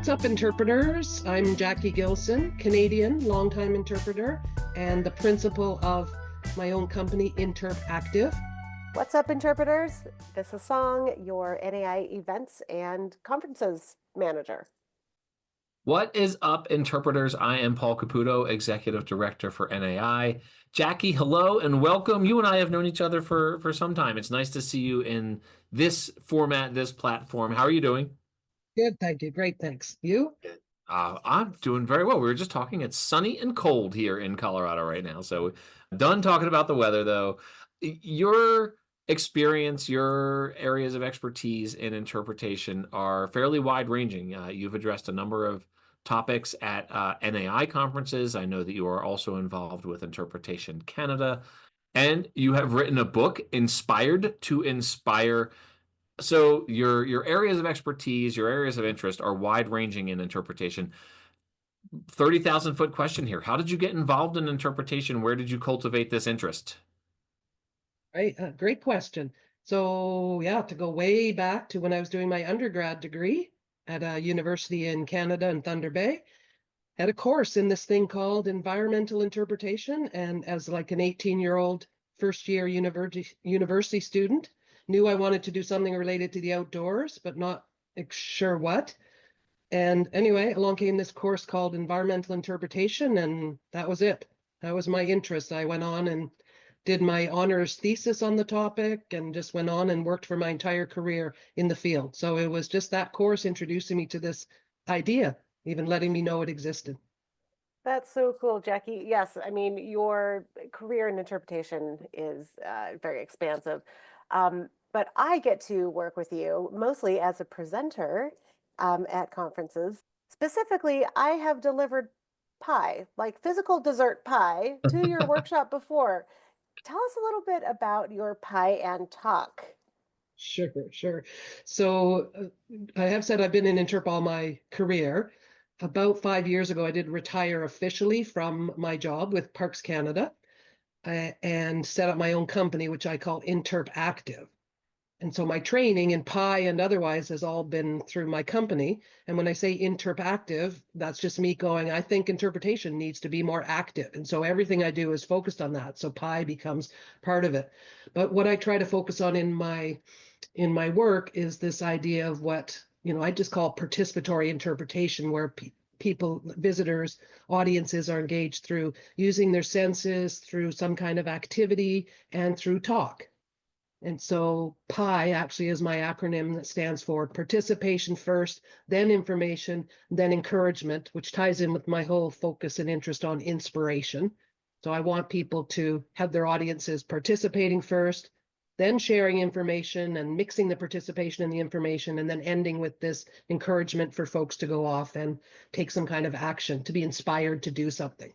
What's up, interpreters? I'm Jacquie Gilson, Canadian, longtime interpreter, and the principal of my own company, Interp Active. What's up, interpreters? This is Song, your NAI events and conferences manager. What is up, interpreters? I am Paul Caputo, Executive Director for NAI. Jacquie, hello and welcome. You and I have known each other for some time. It's nice to see you in this format, this platform. How are you doing? Good, thank you. Great, thanks. You? I'm doing very well. We were just talking. It's sunny and cold here in Colorado right now. So done talking about the weather, though. Your experience, your areas of expertise in interpretation are fairly wide-ranging. You've addressed a number of topics at NAI conferences. I know that you are also involved with Interpretation Canada, and you have written a book, Inspired to Inspire. So your areas of expertise, your areas of interest are wide-ranging in interpretation. 30,000-foot question here. How did you get involved in interpretation? Where did you cultivate this interest? Right, great question. So yeah, to go way back to when I was doing my undergrad degree at a university in Canada in Thunder Bay, had a course in this thing called environmental interpretation. And as like an 18-year-old first-year university student, knew I wanted to do something related to the outdoors, but not sure what. And anyway, along came this course called environmental interpretation, and that was it. That was my interest. I went on and did my honors thesis on the topic and just went on and worked for my entire career in the field. So it was just that course introducing me to this idea, even letting me know it existed. That's so cool, Jacquie. Yes, I mean, your career in interpretation is very expansive. But I get to work with you mostly as a presenter at conferences. Specifically, I have delivered pie, like physical dessert pie, to your workshop before. Tell us a little bit about your pie and talk. Sure. So I have said I've been in Interp all my career. About 5 years ago, I did retire officially from my job with Parks Canada and set up my own company, which I call Interp Active. And so my training in PI and otherwise has all been through my company. And when I say Interp Active, that's just me going, I think interpretation needs to be more active. And so everything I do is focused on that. So PI becomes part of it. But what I try to focus on in my work is this idea of what, I just call participatory interpretation, where people, visitors, audiences are engaged through using their senses, through some kind of activity, and through talk. And so PI actually is my acronym that stands for participation first, then information, then encouragement, which ties in with my whole focus and interest on inspiration. So I want people to have their audiences participating first, then sharing information and mixing the participation and the information, and then ending with this encouragement for folks to go off and take some kind of action, to be inspired to do something.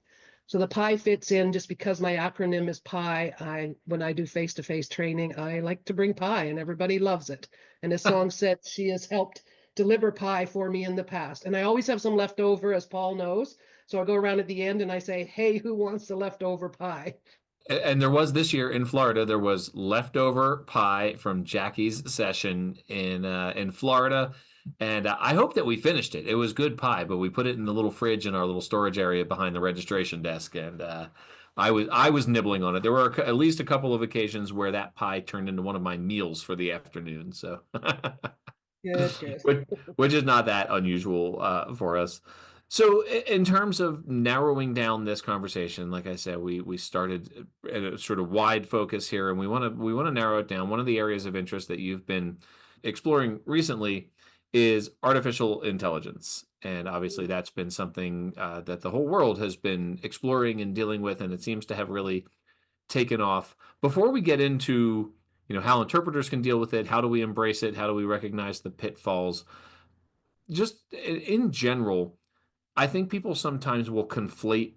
So the PI fits in just because my acronym is PI. When I do face-to-face training, I like to bring pie and everybody loves it. And as Song said, she has helped deliver pie for me in the past. And I always have some left over, as Paul knows. So I go around at the end and I say, hey, who wants the leftover pie? And there was this year in Florida, there was leftover pie from Jackie's session in Florida. And I hope that we finished it. It was good pie, but we put it in the little fridge in our little storage area behind the registration desk. And I was nibbling on it. There were at least a couple of occasions where that pie turned into one of my meals for the afternoon. So, Good. which is not that unusual for us. So in terms of narrowing down this conversation, like I said, we started at a sort of wide focus here, and we want to narrow it down. One of the areas of interest that you've been exploring recently is artificial intelligence, and obviously that's been something that the whole world has been exploring and dealing with, and it seems to have really taken off. Before we get into how interpreters can deal with it, how do we embrace it, how do we recognize the pitfalls, just in general, I think people sometimes will conflate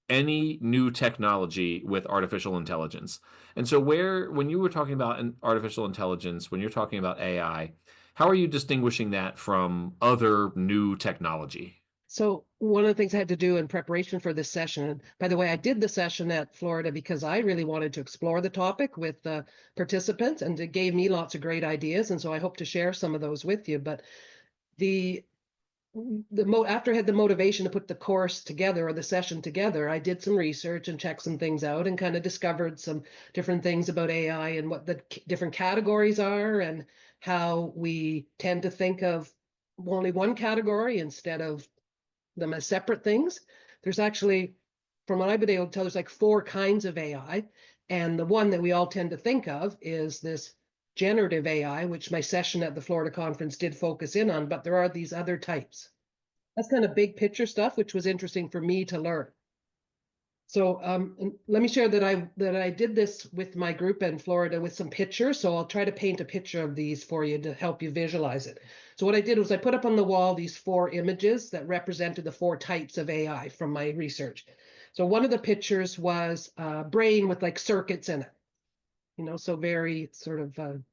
any new technology with artificial intelligence. And so when you were talking about artificial intelligence, when you're talking about AI, how are you distinguishing that from other new technology? So one of the things I had to do in preparation for this session, and by the way, I did the session at Florida because I really wanted to explore the topic with the participants, and it gave me lots of great ideas. And so I hope to share some of those with you. But the after I had the motivation to put the course together or the session together, I did some research and checked some things out and kind of discovered some different things about AI and what the different categories are and how we tend to think of only one category instead of them as separate things. There's actually, from what I've been able to tell, there's like 4 kinds of AI. And the one that we all tend to think of is this generative AI, which my session at the Florida conference did focus in on, but there are these other types. That's kind of big picture stuff, which was interesting for me to learn. So let me share that I did this with my group in Florida with some pictures. So I'll try to paint a picture of these for you to help you visualize it. So what I did was I put up on the wall these 4 images that represented the 4 types of AI from my research. So one of the pictures was a brain with like circuits in it, so very sort of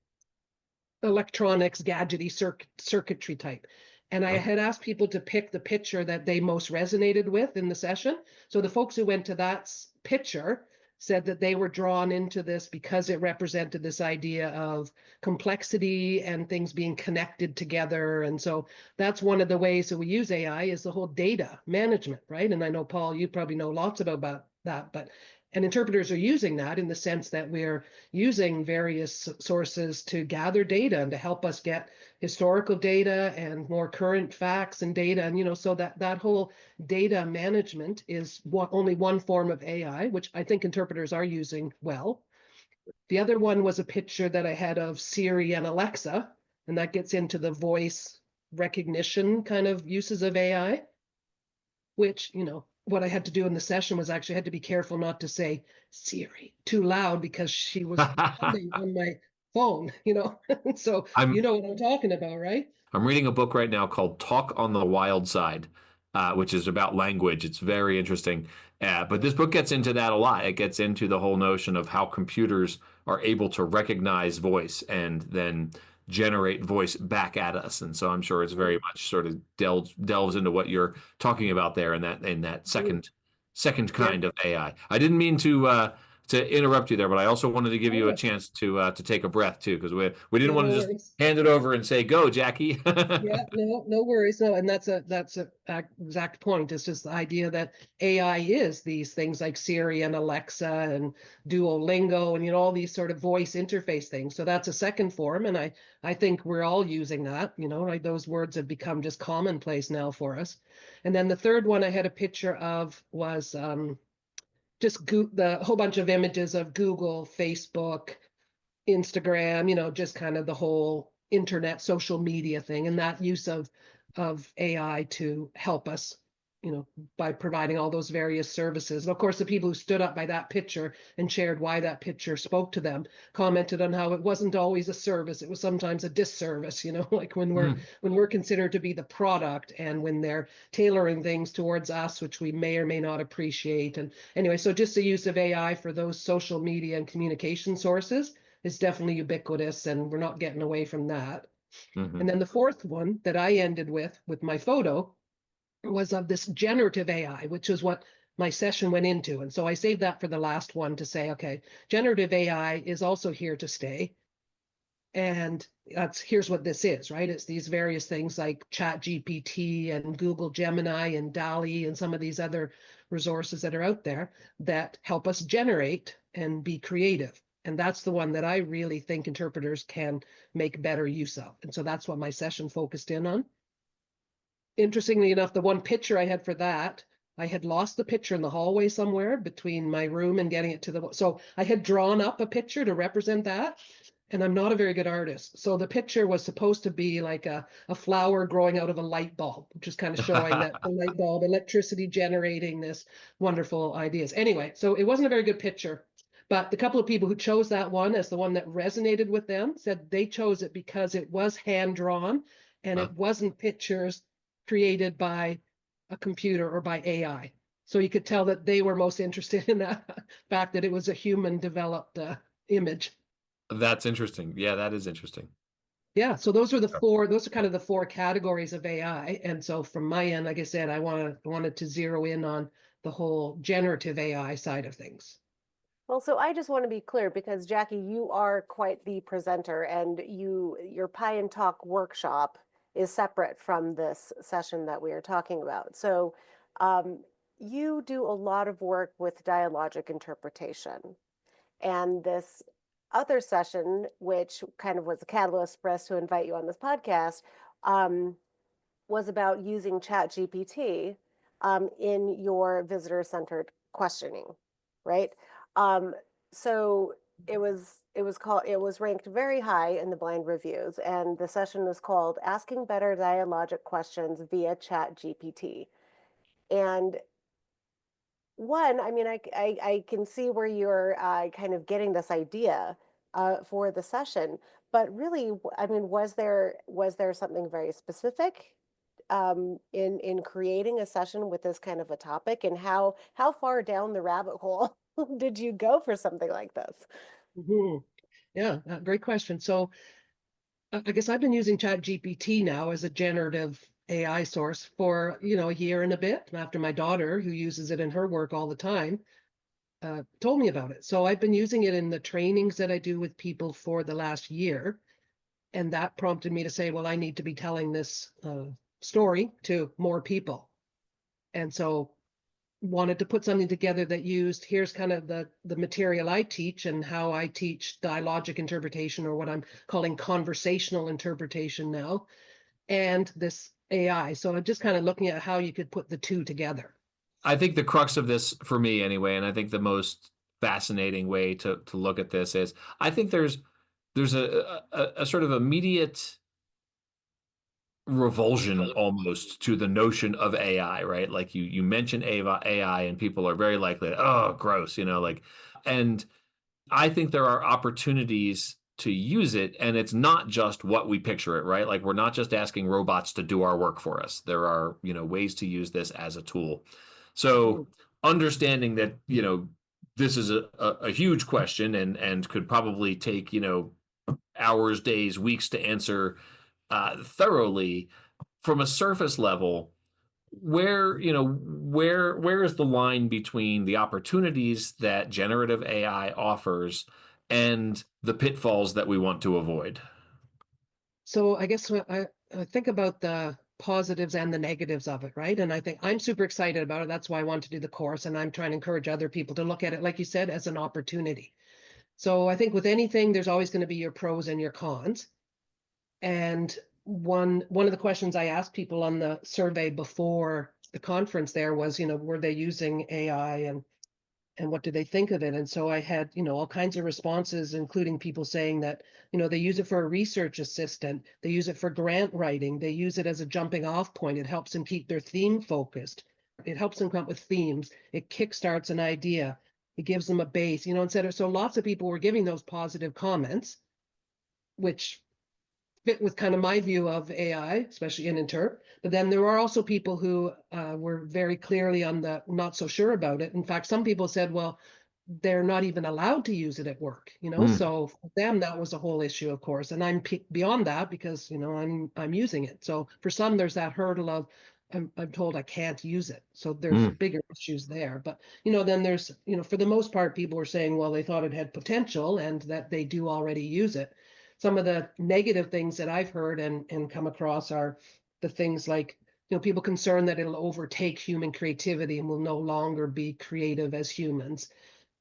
electronics, gadgety circuitry type. And I had asked people to pick the picture that they most resonated with in the session. So the folks who went to that picture said that they were drawn into this because it represented this idea of complexity and things being connected together. And so that's one of the ways that we use AI is the whole data management, right? And I know, Paul, you probably know lots about that, and interpreters are using that in the sense that we're using various sources to gather data and to help us get historical data and more current facts and data. And, so that whole data management is only one form of AI, which I think interpreters are using well. The other one was a picture that I had of Siri and Alexa, and that gets into the voice recognition kind of uses of AI, which, what I had to do in the session was actually had to be careful not to say Siri too loud because she was humming on my phone, So you I'm know what I'm talking about, right? I'm reading a book right now called Talk on the Wild Side, which is about language. It's very interesting. But this book gets into that a lot. It gets into the whole notion of how computers are able to recognize voice and then generate voice back at us. And so I'm sure it's very much sort of delves into what you're talking about there in that second Yeah. kind of AI. I didn't mean to interrupt you there, but I also wanted to give you a chance to take a breath too, because we didn't want to No just worries. hand it over and say, "Go, Jackie." Yeah, no worries. No, and that's a exact point. It's just the idea that AI is these things like Siri and Alexa and Duolingo and all these sort of voice interface things. So that's a second form, and I think we're all using that. Like those words have become just commonplace now for us. And then the third one I had a picture of was just the whole bunch of images of Google, Facebook, Instagram, just kind of the whole internet social media thing and that use of AI to help us, by providing all those various services. And of course, the people who stood up by that picture and shared why that picture spoke to them commented on how it wasn't always a service. It was sometimes a disservice, like when we're considered to be the product and when they're tailoring things towards us, which we may or may not appreciate. And anyway, so just the use of AI for those social media and communication sources is definitely ubiquitous, and we're not getting away from that. Mhm. And then the fourth one that I ended with my photo was of this generative AI, which is what my session went into. And so I saved that for the last one to say, okay, generative AI is also here to stay. And here's what this is, right? It's these various things like Chat GPT and Google Gemini and DALL-E and some of these other resources that are out there that help us generate and be creative. And that's the one that I really think interpreters can make better use of. And so that's what my session focused in on. Interestingly enough, the one picture I had for that, I had lost the picture in the hallway somewhere between my room and getting it to the, so I had drawn up a picture to represent that. And I'm not a very good artist. So the picture was supposed to be like a flower growing out of a light bulb, which is kind of showing that the light bulb, electricity generating this wonderful ideas. Anyway, so it wasn't a very good picture. But the couple of people who chose that one as the one that resonated with them said they chose it because it was hand drawn and it wasn't pictures created by a computer or by AI. So you could tell that they were most interested in that fact that it was a human developed image. That's interesting. Yeah, that is interesting. Yeah, so those are kind of the 4 categories of AI. And so from my end, like I said, I wanted to zero in on the whole generative AI side of things. Well, so I just want to be clear because Jackie, you are quite the presenter, and your Pie and Talk workshop is separate from this session that we are talking about. So you do a lot of work with dialogic interpretation. And this other session, which kind of was a catalyst for us to invite you on this podcast, was about using ChatGPT in your visitor-centered questioning, right? So it was ranked very high in the blind reviews, and the session was called "Asking Better Dialogic Questions via ChatGPT." And I mean, I can see where you're kind of getting this idea for the session, but really, I mean, was there something very specific in creating a session with this kind of a topic, and how far down the rabbit hole did you go for something like this? Mhm. Yeah, great question. So I guess I've been using ChatGPT now as a generative AI source for, a year and a bit after my daughter, who uses it in her work all the time, told me about it. So I've been using it in the trainings that I do with people for the last year. And that prompted me to say, well, I need to be telling this story to more people. And so wanted to put something together that used, here's kind of the material I teach and how I teach dialogic interpretation, or what I'm calling conversational interpretation now, and this AI. So I'm just kind of looking at how you could put the two together. I think the crux of this for me anyway, and I think the most fascinating way to look at this is I think there's a sort of immediate revulsion almost to the notion of AI, right? Like you mention AI and people are very likely, oh, gross, like, and I think there are opportunities to use it, and it's not just what we picture it, right? Like we're not just asking robots to do our work for us. There are, ways to use this as a tool. So understanding that, this is a huge question and could probably take, hours, days, weeks to answer thoroughly from a surface level, where is the line between the opportunities that generative AI offers and the pitfalls that we want to avoid? So I guess when I think about the positives and the negatives of it, right? And I think I'm super excited about it. That's why I want to do the course. And I'm trying to encourage other people to look at it, like you said, as an opportunity. So I think with anything, there's always going to be your pros and your cons. And one of the questions I asked people on the survey before the conference there was, were they using AI, and what do they think of it? And so I had, all kinds of responses, including people saying that, they use it for a research assistant, they use it for grant writing, they use it as a jumping off point. It helps them keep their theme focused. It helps them come up with themes. It kickstarts an idea. It gives them a base, instead of, so lots of people were giving those positive comments, which fit with kind of my view of AI, especially in interp. But then there are also people who were very clearly on the not so sure about it. In fact, some people said, well, they're not even allowed to use it at work, So for them, that was a whole issue, of course. And I'm beyond that because, I'm using it. So for some, there's that hurdle of I'm told I can't use it. So there's bigger issues there. But, then there's, for the most part, people were saying, well, they thought it had potential and that they do already use it. Some of the negative things that I've heard and come across are the things like, people concerned that it'll overtake human creativity and will no longer be creative as humans.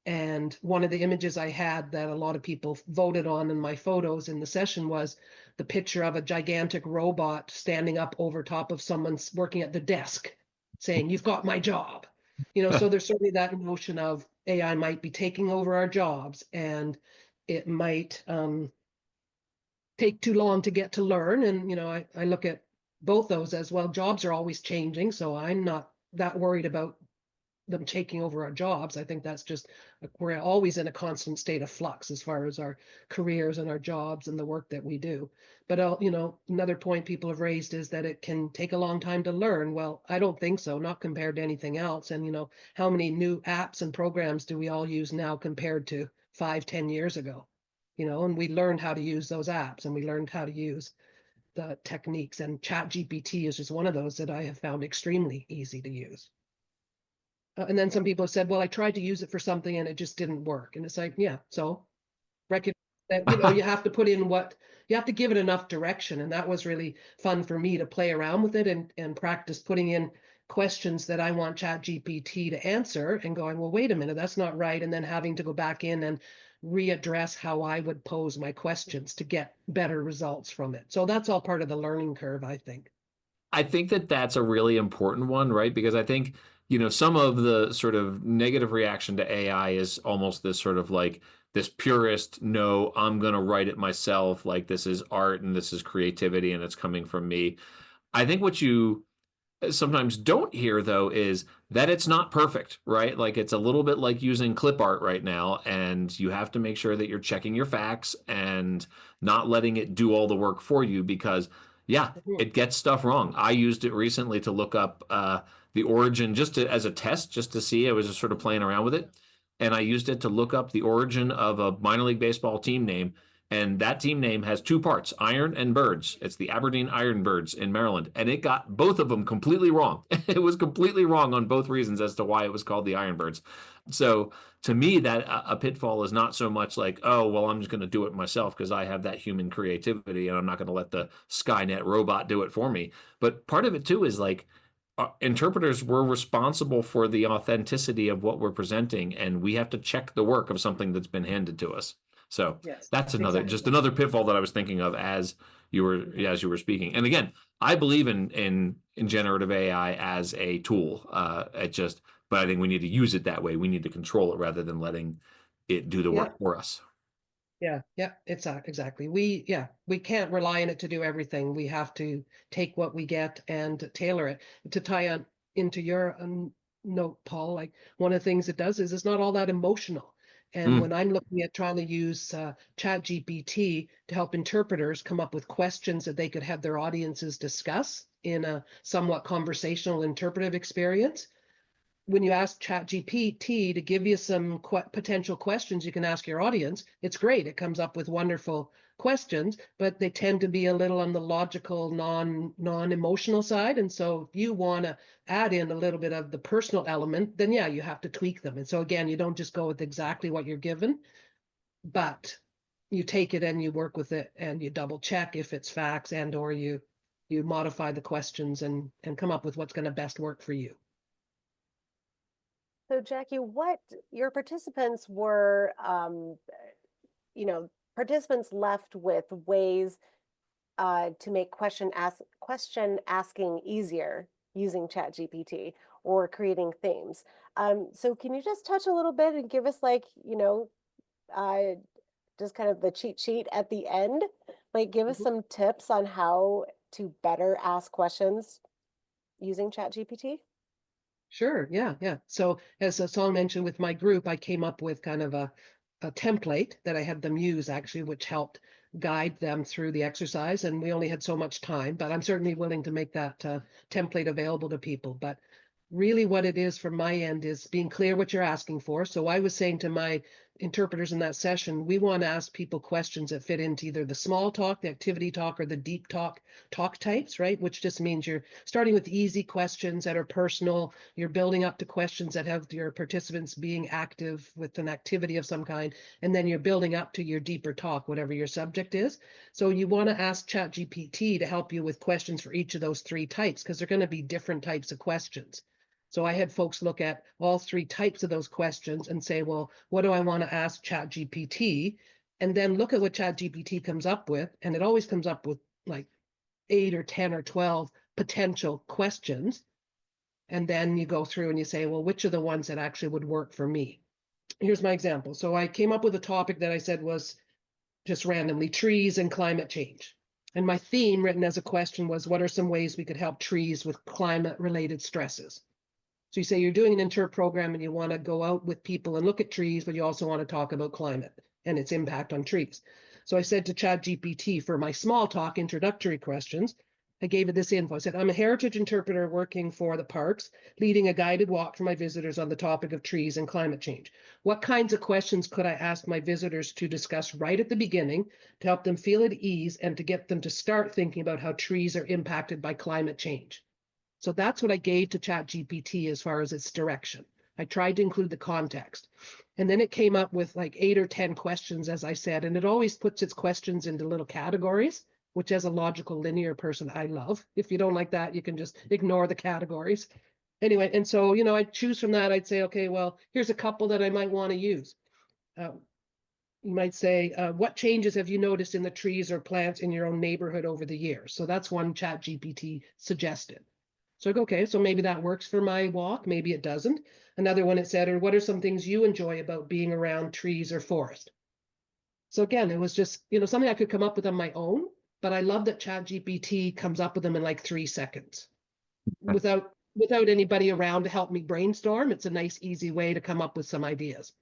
And one of the images I had that a lot of people voted on in my photos in the session was the picture of a gigantic robot standing up over top of someone's working at the desk saying, "You've got my job." So there's certainly that notion of AI might be taking over our jobs, and it might take too long to get to learn. And, I look at both those as well. Jobs are always changing, so I'm not that worried about them taking over our jobs. I think that's just, we're always in a constant state of flux as far as our careers and our jobs and the work that we do. But, another point people have raised is that it can take a long time to learn. Well, I don't think so, not compared to anything else. And, how many new apps and programs do we all use now compared to 5-10 years ago? And we learned how to use those apps and we learned how to use the techniques, and ChatGPT is just one of those that I have found extremely easy to use. And then some people have said, well, I tried to use it for something and it just didn't work. And it's like, yeah, so recognize that, you have to put in you have to give it enough direction. And that was really fun for me to play around with it and practice putting in questions that I want ChatGPT to answer and going, well, wait a minute, that's not right. And then having to go back in and readdress how I would pose my questions to get better results from it. So that's all part of the learning curve, I think. I think that that's a really important one, right? Because I think, some of the sort of negative reaction to AI is almost this sort of like this purist, no, I'm going to write it myself. Like this is art and this is creativity and it's coming from me. I think what you sometimes don't hear though is that it's not perfect, right? Like it's a little bit like using clip art right now, and you have to make sure that you're checking your facts and not letting it do all the work for you because yeah, Mhm. it gets stuff wrong. I used it recently to look up the origin as a test, just to see. I was just sort of playing around with it. And I used it to look up the origin of a minor league baseball team name. And that team name has two parts, Iron and Birds. It's the Aberdeen Ironbirds in Maryland. And it got both of them completely wrong. It was completely wrong on both reasons as to why it was called the Ironbirds. So to me, that a pitfall is not so much like, oh, well, I'm just going to do it myself because I have that human creativity and I'm not going to let the Skynet robot do it for me. But part of it too is like, interpreters were responsible for the authenticity of what we're presenting, and we have to check the work of something that's been handed to us. So Yes, that's just exactly. another pitfall that I was thinking of as you were speaking. And again, I believe in generative AI as a tool. But I think we need to use it that way. We need to control it rather than letting it do the Yeah. work for us. Yeah, it's exactly. We can't rely on it to do everything. We have to take what we get and tailor it. To tie on into your note, Paul, like one of the things it does is it's not all that emotional. And Mm. when I'm looking at trying to use Chat GPT to help interpreters come up with questions that they could have their audiences discuss in a somewhat conversational interpretive experience, when you ask ChatGPT to give you some potential questions you can ask your audience, it's great. It comes up with wonderful questions, but they tend to be a little on the logical, non-emotional side. And so if you want to add in a little bit of the personal element, then yeah, you have to tweak them. And so again, you don't just go with exactly what you're given, but you take it and you work with it and you double check if it's facts and or you modify the questions and come up with what's going to best work for you. So, Jackie, what your participants were, participants left with ways to make question asking easier using ChatGPT or creating themes. So, can you just touch a little bit and give us uh, just kind of the cheat sheet at the end? Like, give us Mhm. some tips on how to better ask questions using ChatGPT. Sure. Yeah. So as a song mentioned with my group, I came up with kind of a template that I had them use actually, which helped guide them through the exercise. And we only had so much time, but I'm certainly willing to make that template available to people. But really what it is from my end is being clear what you're asking for. So I was saying to my interpreters in that session, we want to ask people questions that fit into either the small talk, the activity talk, or the deep talk types, right? Which just means you're starting with easy questions that are personal. You're building up to questions that have your participants being active with an activity of some kind, and then you're building up to your deeper talk, whatever your subject is. So you want to ask ChatGPT to help you with questions for each of those three types because they're going to be different types of questions. So I had folks look at all three types of those questions and say, well, what do I want to ask ChatGPT? And then look at what ChatGPT comes up with. And it always comes up with like 8 or 10 or 12 potential questions. And then you go through and you say, well, which are the ones that actually would work for me? Here's my example. So I came up with a topic that I said was just randomly trees and climate change. And my theme written as a question was, what are some ways we could help trees with climate related stresses? So you say you're doing an interp program and you want to go out with people and look at trees, but you also want to talk about climate and its impact on trees. So I said to ChatGPT for my small talk introductory questions, I gave it this info. I said, I'm a heritage interpreter working for the parks, leading a guided walk for my visitors on the topic of trees and climate change. What kinds of questions could I ask my visitors to discuss right at the beginning to help them feel at ease and to get them to start thinking about how trees are impacted by climate change? So that's what I gave to ChatGPT as far as its direction. I tried to include the context. And then it came up with like 8 or 10 questions, as I said, and it always puts its questions into little categories, which as a logical linear person, I love. If you don't like that, you can just ignore the categories. Anyway, and so, I'd choose from that. I'd say, okay, well, here's a couple that I might want to use. You might say, what changes have you noticed in the trees or plants in your own neighborhood over the years? So that's one ChatGPT suggested. So I go, okay, so maybe that works for my walk. Maybe it doesn't. Another one, it said, or what are some things you enjoy about being around trees or forest? So again, it was just, something I could come up with on my own, but I love that ChatGPT comes up with them in like 3 seconds without anybody around to help me brainstorm. It's a nice, easy way to come up with some ideas.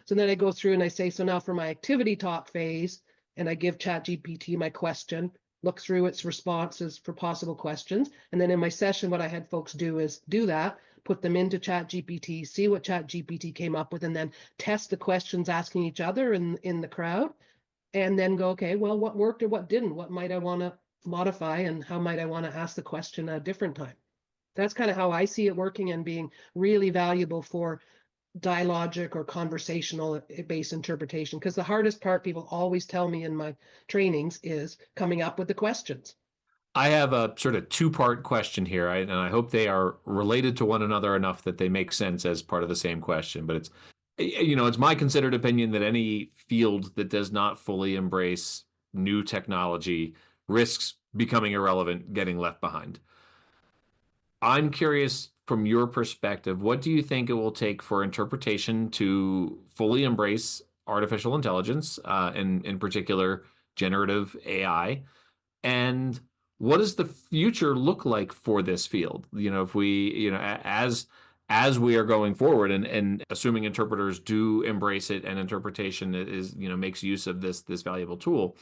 So then I go through and I say, so now for my activity talk phase, and I give ChatGPT my question, look through its responses for possible questions. And then in my session, what I had folks do is do that, put them into ChatGPT, see what ChatGPT came up with, and then test the questions asking each other in the crowd, and then go, okay, well, what worked or what didn't? What might I want to modify, and how might I want to ask the question a different time? That's kind of how I see it working and being really valuable for dialogic or conversational based interpretation. Because the hardest part, people always tell me in my trainings, is coming up with the questions. I have a sort of two-part question here, and I hope they are related to one another enough that they make sense as part of the same question. But it's my considered opinion that any field that does not fully embrace new technology risks becoming irrelevant, getting left behind. I'm curious from your perspective, what do you think it will take for interpretation to fully embrace artificial intelligence, in particular, generative AI? And what does the future look like for this field? If we, as we are going forward and assuming interpreters do embrace it and interpretation is, makes use of this valuable tool,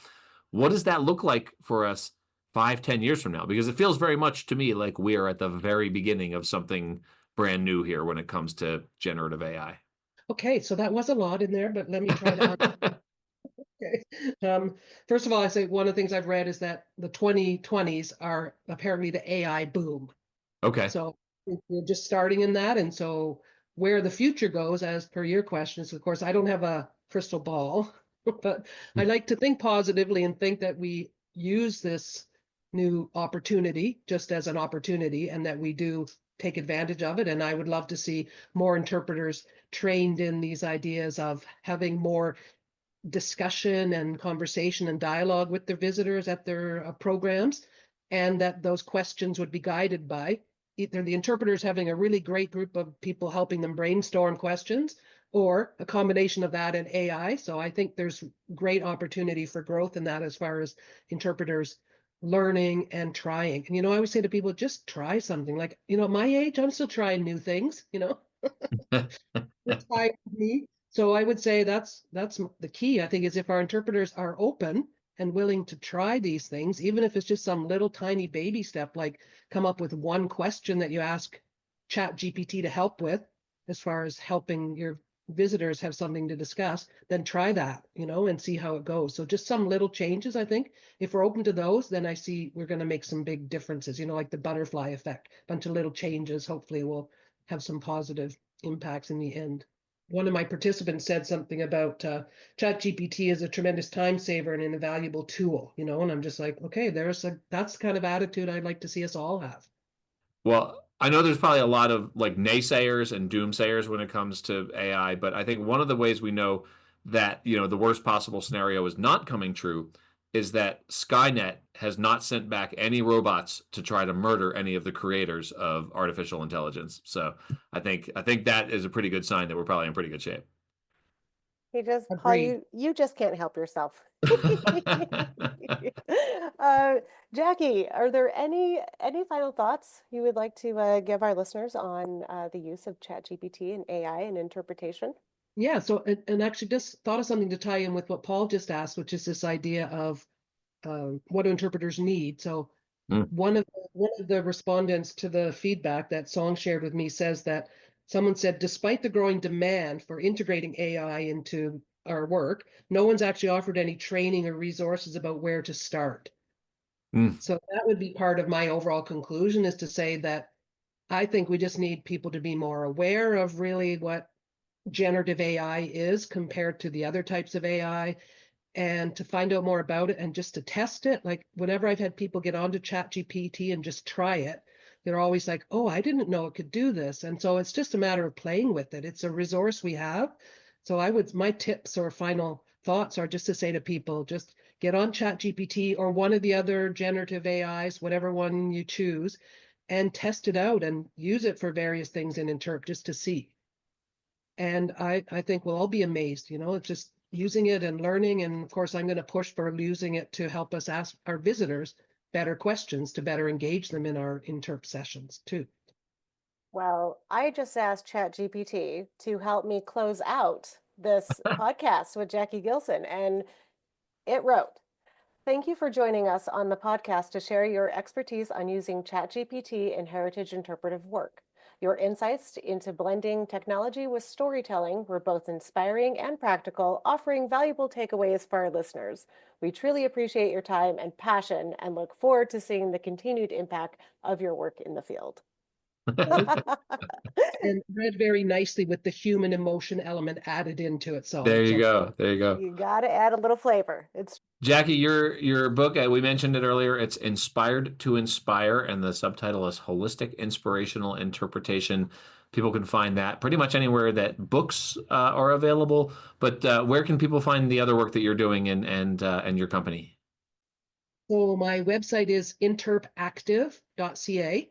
what does that look like for us 5, 10 years from now? Because it feels very much to me like we are at the very beginning of something brand new here when it comes to generative AI. Okay, so that was a lot in there, but let me try to. Okay. First of all, I say one of the things I've read is that the 2020s are apparently the AI boom. Okay. So we're just starting in that. And so where the future goes, as per your questions, of course, I don't have a crystal ball, but I like to think positively and think that we use this new opportunity just as an opportunity and that we do take advantage of it. And I would love to see more interpreters trained in these ideas of having more discussion and conversation and dialogue with their visitors at their programs, and that those questions would be guided by either the interpreters having a really great group of people helping them brainstorm questions, or a combination of that and AI. So I think there's great opportunity for growth in that as far as interpreters learning and trying. And I always say to people, just try something. Like, at my age, I'm still trying new things, It's fine with me. So I would say that's the key, I think, is if our interpreters are open and willing to try these things, even if it's just some little tiny baby step, like come up with one question that you ask ChatGPT to help with, as far as helping your visitors have something to discuss, then try that, and see how it goes. So just some little changes, I think. If we're open to those, then I see we're going to make some big differences, like the butterfly effect. A bunch of little changes, hopefully will have some positive impacts in the end. One of my participants said something about ChatGPT is a tremendous time saver and an invaluable tool, and I'm just like, okay, that's the kind of attitude I'd like to see us all have. Well, I know there's probably a lot of like naysayers and doomsayers when it comes to AI, but I think one of the ways we know that, the worst possible scenario is not coming true is that Skynet has not sent back any robots to try to murder any of the creators of artificial intelligence. So I think that is a pretty good sign that we're probably in pretty good shape. Paul, Agreed. you just can't help yourself. Jackie, are there any final thoughts you would like to give our listeners on the use of ChatGPT and AI and interpretation? Yeah. So, and actually just thought of something to tie in with what Paul just asked, which is this idea of what do interpreters need? So Mm. one of the respondents to the feedback that Song shared with me says that someone said, despite the growing demand for integrating AI into our work, no one's actually offered any training or resources about where to start. Mm. So that would be part of my overall conclusion, is to say that I think we just need people to be more aware of really what generative AI is compared to the other types of AI, and to find out more about it and just to test it. Like whenever I've had people get onto ChatGPT and just try it, they're always like, oh, I didn't know it could do this. And so it's just a matter of playing with it. It's a resource we have. So my tips or final thoughts are just to say to people, just get on ChatGPT or one of the other generative AIs, whatever one you choose, and test it out and use it for various things in Interp just to see. And I think we'll all be amazed, it's just using it and learning. And of course, I'm going to push for using it to help us ask our visitors better questions to better engage them in our Interp sessions too. Well, I just asked ChatGPT to help me close out this podcast with Jacquie Gilson, and it wrote, "Thank you for joining us on the podcast to share your expertise on using ChatGPT in heritage interpretive work. Your insights into blending technology with storytelling were both inspiring and practical, offering valuable takeaways for our listeners. We truly appreciate your time and passion and look forward to seeing the continued impact of your work in the field." And read very nicely with the human emotion element added into it. So There you go. There you go. You got to add a little flavor. It's Jacquie, your book, we mentioned it earlier, it's Inspired to Inspire, and the subtitle is Holistic Inspirational Interpretation. People can find that pretty much anywhere that books are available. But where can people find the other work that you're doing and your company? So my website is interpactive.ca.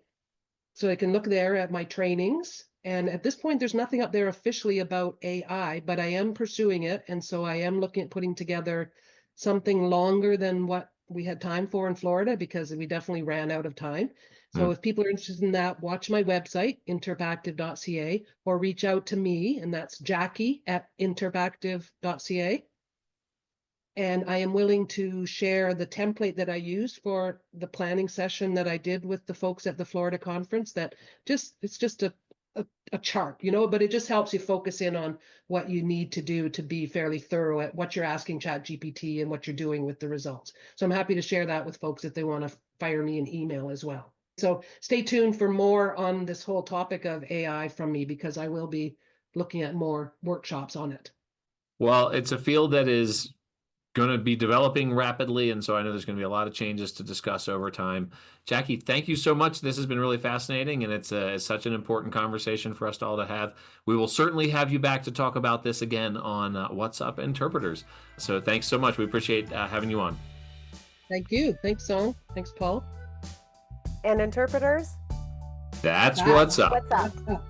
So I can look there at my trainings. And at this point, there's nothing up there officially about AI, but I am pursuing it. And so I am looking at putting together something longer than what we had time for in Florida, because we definitely ran out of time. So if people are interested in that, watch my website, interpactive.ca, or reach out to me, and that's Jacquie at interpactive.ca. And I am willing to share the template that I used for the planning session that I did with the folks at the Florida conference. It's just a chart, but it just helps you focus in on what you need to do to be fairly thorough at what you're asking ChatGPT and what you're doing with the results. So I'm happy to share that with folks if they want to fire me an email as well. So stay tuned for more on this whole topic of AI from me, because I will be looking at more workshops on it. Well, it's a field that is going to be developing rapidly, and so I know there's going to be a lot of changes to discuss over time. Jacquie, thank you so much. This has been really fascinating, and it's such an important conversation for us all to have. We will certainly have you back to talk about this again on What's Up Interpreters. So thanks so much. We appreciate having you on. Thank you. Thanks, Song. Thanks, Paul. and interpreters. That's what's up. What's up?